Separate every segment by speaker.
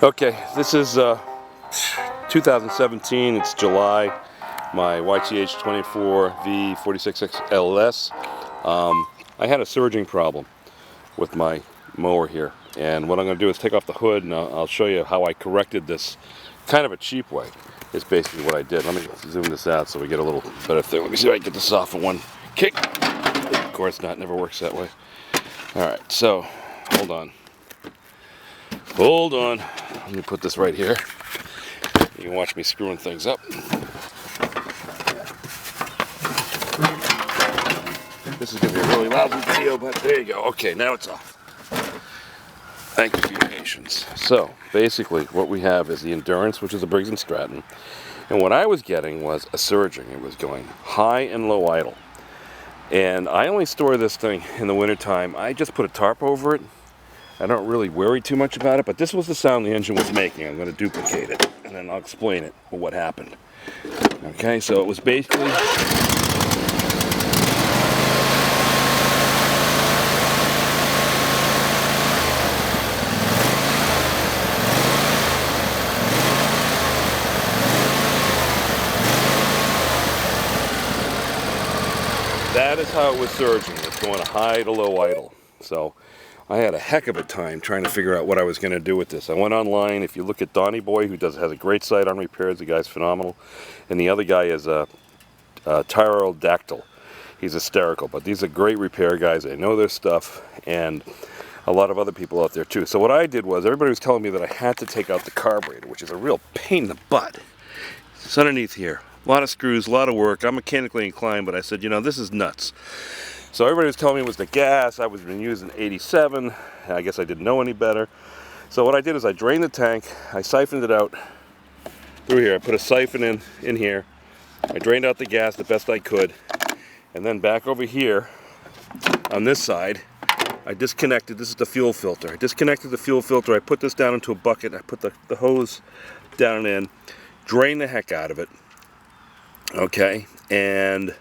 Speaker 1: Okay, this is 2017, it's July, my YTH22V46XLS. I had a surging problem with my mower here, and what I'm going to do is take off the hood and I'll show you how I corrected this kind of a cheap way. Is basically what I did. Let me zoom this out so we get a little better thing. Let me see if I can get this off in one kick. Of course not, never works that way. Alright, so hold on. Hold on. Let me put this right here. You can watch me screwing things up. This is going to be a really lousy video, but there you go. Okay, now it's off. Thank you for your patience. So, basically, what we have is the Endurance, which is a Briggs and Stratton. And what I was getting was a surging. It was going high and low idle. And I only store this thing in the wintertime. I just put a tarp over it. I don't really worry too much about it, but this was the sound the engine was making. I'm going to duplicate it, and then I'll explain it, what happened. Okay, so it was basically... That is how it was surging. It's going to high to low idle. So I had a heck of a time trying to figure out what I was going to do with this. I went online. If you look at Donnie Boy, who has a great site on repairs, the guy's phenomenal. And the other guy is a Pterodactyl. He's hysterical, but these are great repair guys. They know their stuff, and a lot of other people out there too. So what I did was, everybody was telling me that I had to take out the carburetor, which is a real pain in the butt. It's underneath here. A lot of screws, a lot of work. I'm mechanically inclined, but I said, you know, this is nuts. So everybody was telling me it was the gas. I was been using 87. I guess I didn't know any better. So what I did is I drained the tank. I siphoned it out through here. I put a siphon in here. I drained out the gas the best I could. And then back over here on this side, I disconnected. This is the fuel filter. I disconnected the fuel filter. I put this down into a bucket. I put the hose down in, drained the heck out of it. Okay, and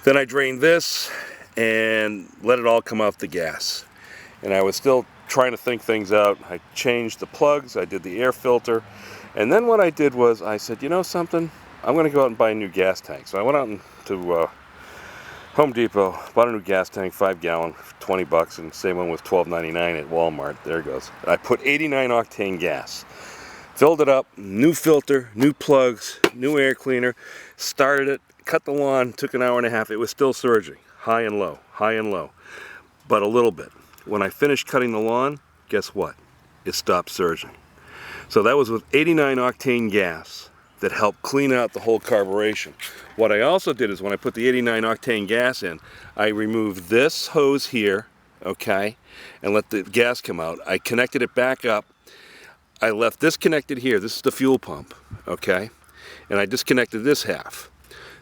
Speaker 1: then I drained this and let it all come off the gas. And I was still trying to think things out. I changed the plugs, I did the air filter, and then what I did was I said, you know something, I'm going to go out and buy a new gas tank. So I went out to Home Depot, bought a new gas tank, 5-gallon, $20, and the same one was $12.99 at Walmart. There it goes. I put 89 octane gas. Filled it up, new filter, new plugs, new air cleaner, started it, cut the lawn, took an hour and a half. It was still surging, high and low, but a little bit. When I finished cutting the lawn, guess what? It stopped surging. So that was with 89 octane gas that helped clean out the whole carburation. What I also did is when I put the 89 octane gas in, I removed this hose here, okay, and let the gas come out. I connected it back up. I left this connected here. This is the fuel pump, okay? And I disconnected this half.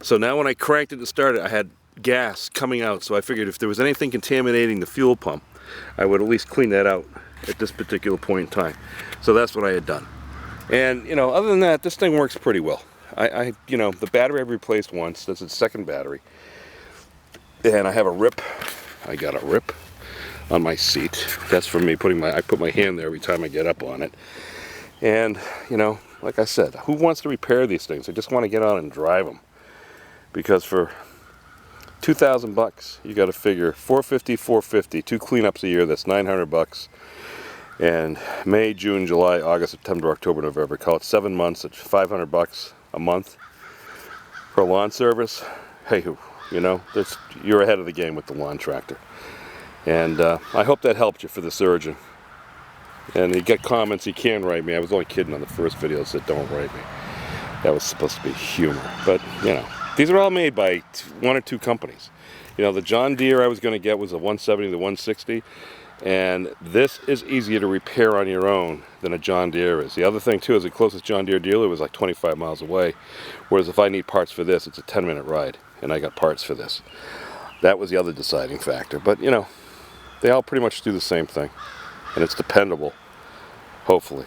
Speaker 1: So now when I cranked it and started, I had gas coming out. So I figured if there was anything contaminating the fuel pump, I would at least clean that out at this particular point in time. So that's what I had done. And, you know, other than that, this thing works pretty well. You know, the battery I've replaced once. That's its second battery. And I have a rip. I got a rip on my seat. That's for me I put my hand there every time I get up on it. And, you know, like I said, who wants to repair these things? I just want to get on and drive them. Because for $2,000, you got to figure $450, 2 cleanups a year, that's $900. And May, June, July, August, September, October, November, call it 7 months at $500 a month for a lawn service. Hey, you know, you're ahead of the game with the lawn tractor. And I hope that helped you for the surging. And you get comments, you can write me. I was only kidding on the first video, that said don't write me. That was supposed to be humor. But, you know, these are all made by 1 or 2 companies. You know, the John Deere I was going to get was a 170 to 160. And this is easier to repair on your own than a John Deere is. The other thing, too, is the closest John Deere dealer was like 25 miles away. Whereas if I need parts for this, it's a 10-minute ride. And I got parts for this. That was the other deciding factor. But, you know, they all pretty much do the same thing, and it's dependable, hopefully.